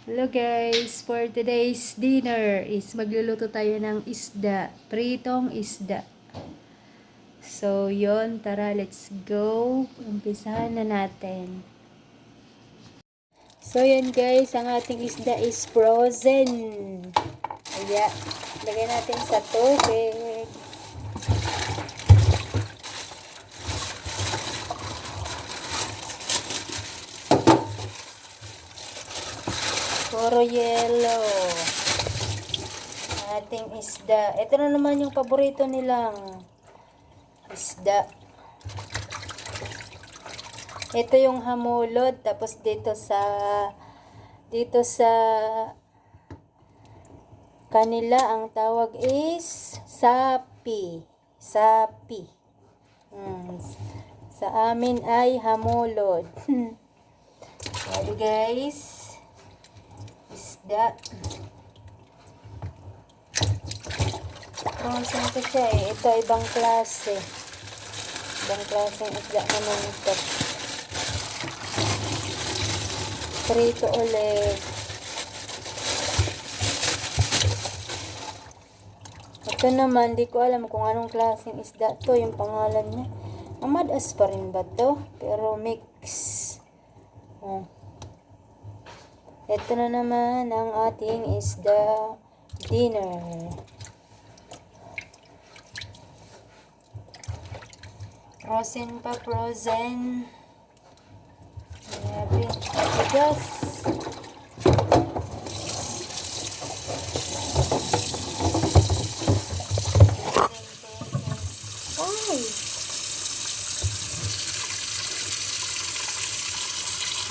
Hello guys, for today's dinner is magluluto tayo ng isda, pritong isda. So yon, tara let's go. Umpisahan na natin. So yan guys, ang ating isda is frozen. Kaya, lagay natin sa tubig. Puro yellow. Ating isda. Ito na naman yung paborito nilang isda. Ito yung hamulod. Tapos dito sa kanila ang tawag is sapi. Sapi. Sa amin ay hamulod. Sorry guys. Isda. Frozen ko siya eh. Ito ibang klase. Ibang klaseng isda naman ito. Prito ulit. Ito naman, di ko alam kung anong klaseng isda to. Yung pangalan niya. Amadas pa rin ba to? Pero mix. Oh. Ito na naman ang ating isda dinner. Frozen pa, frozen. Grabe. Tigas. Ay!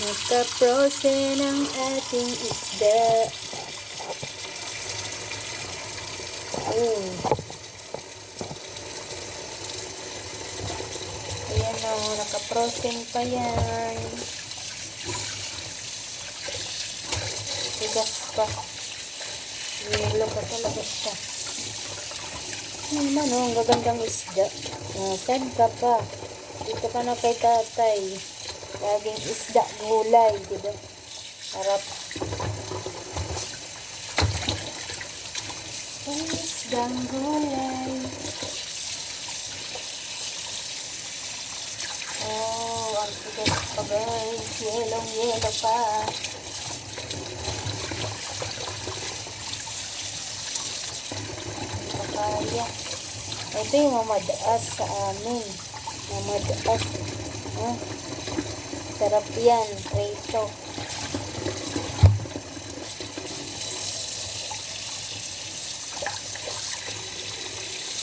Nagka-frozen ang ating isda. Ayan o, naka-frozen pa yan. Tigas pa. Yelo pa talaga siya. Ano naman o, ang gagandang isda. Saan ka pa? Dito ka na kay tatay. Laging isda, gulay, diba? Harap. Isdang gulay. Oh, ang tigas pa guys. Yellow pa. Papaya. Ito yung mamadaas sa amin. Mamadaas. Sarap yan, prito.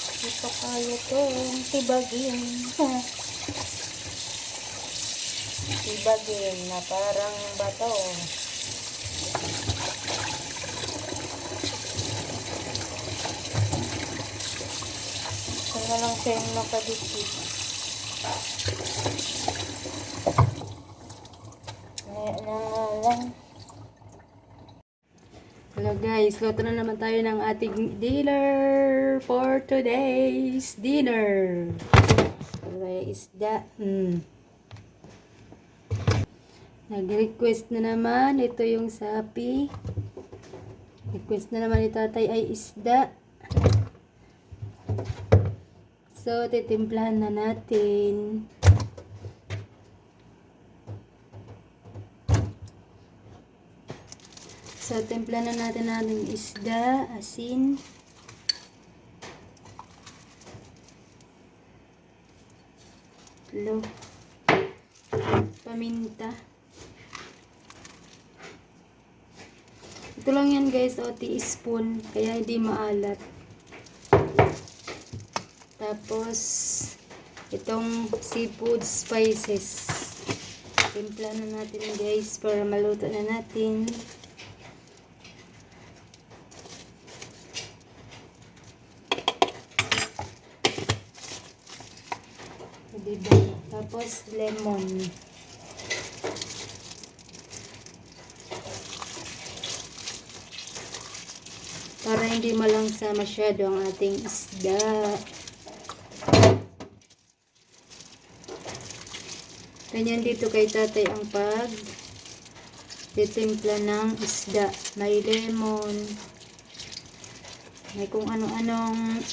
Hindi pa kaya to, tibagin. Tibagin na parang bato. Kung na lang siya yung nakadikit. Hello guys, luto na naman tayo ng ating dinner for today's dinner. Okay, isda. Nag-request na naman, ito yung sapi. Request na naman ni tatay ay isda. So, titimplahan na natin. So, timpla na natin natin isda, asin. Paminta. Ito lang yan guys, o teaspoon, kaya hindi maalat. Tapos, itong seafood spices. Timpla na natin guys, para maluto na natin. Diba? Tapos lemon. Para hindi malangsa masyado ang ating isda. Ganyan dito kay tatay ang Titimpla ng isda. May lemon. May kung ano-anong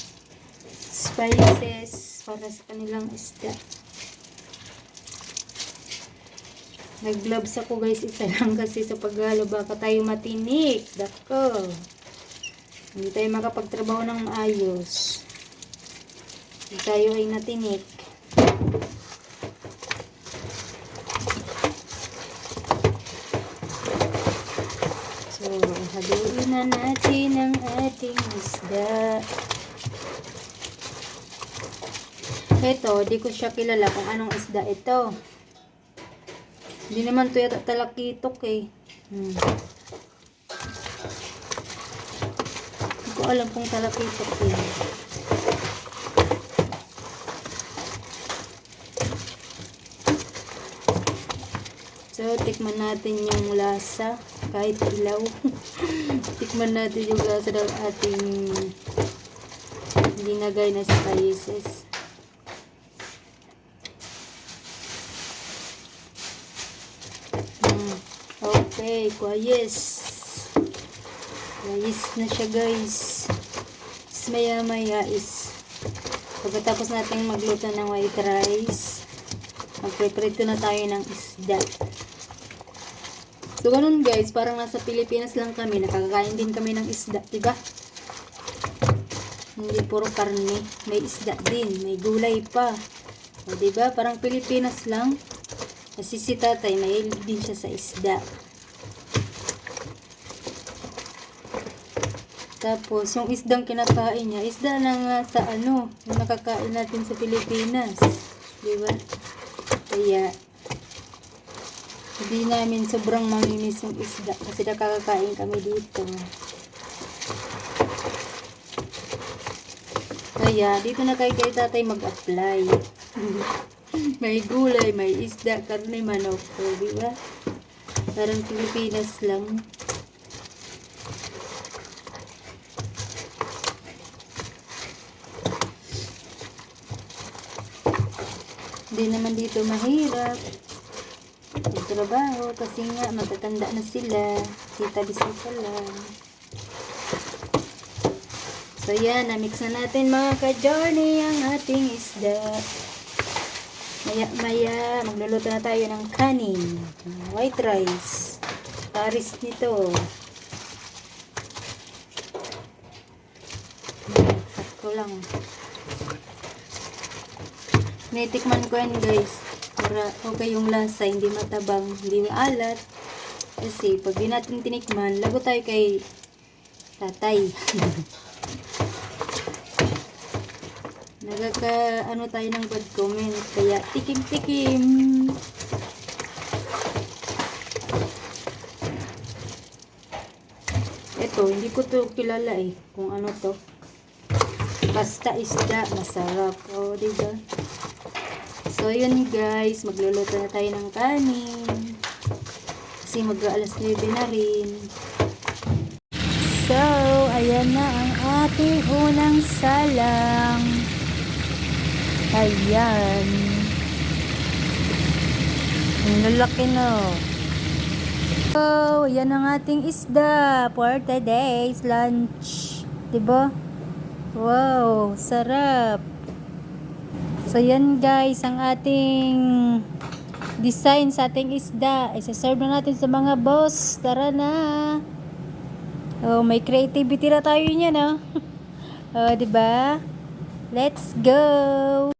spices para sa kanilang isda. Nag-gloves ako guys, isa lang kasi sa paghalo baka tayo matinik. Dako. Hindi tayo makapagtrabaho ng maayos. Hindi tayo ay natinik. So, haluin na natin ang ating isda. Ito, di ko siya kilala kung anong isda ito. Hindi naman ito yata talakitok eh. Hindi ko alam kung talakitok eh. So, tikman natin yung lasa. Kahit ilaw. Tikman natin yung lasa ng ating linagay na spices. Okay, kwayes. Kwayes na siya guys. Maya maya is pagkatapos natin magluto ng white rice, magpreprito na tayo ng isda. So ganun guys, parang nasa Pilipinas lang kami, nakakakain din kami ng isda, diba? Hindi puro karne, may isda din, may gulay pa. O diba, parang Pilipinas lang. Kasi si tatay, mahilig din siya sa isda. Tapos, yung isdang kinakain niya, isda na nga sa yung nakakain natin sa Pilipinas. Diba? Kaya, hindi namin sobrang maminis yung isda kasi nakakakain kami dito. Kaya, dito na kay tatay mag-apply. May gulay, may isda, karne, manok. So, diba? Parang Pilipinas lang. Hindi naman dito mahirap magtrabaho kasi nga matatanda na sila. Kita bisita lang. So yan, na-mix na natin mga ka-journey ang ating isda. Maya magluluto na tayo ng kanin, white rice. Paris nito. Sakto lang. Nitikman ko yan guys. Para okay yung lasa, hindi matabang, hindi maalat. Kasi pag di natin tinikman, lago tayo kay tatay. Ano tayo ng bad comment. Kaya tikim-tikim. Ito, hindi ko to kilala eh. Kung ano to. Basta isda, masarap. O, diba? So, yun guys. Magluluto na tayo ng kanin. Kasi mag-aalas 9 na rin. So, ayan na ang ating unang salang. Ayan. Ang lalaki na. So, ayan ang ating isda for today's lunch. Diba? Wow, sarap. So, yan guys, ang ating design sa ating isda. Isa-serve na natin sa mga boss. Tara na. Oh, may creativity na tayo niyan, no? Oh, diba? Let's go!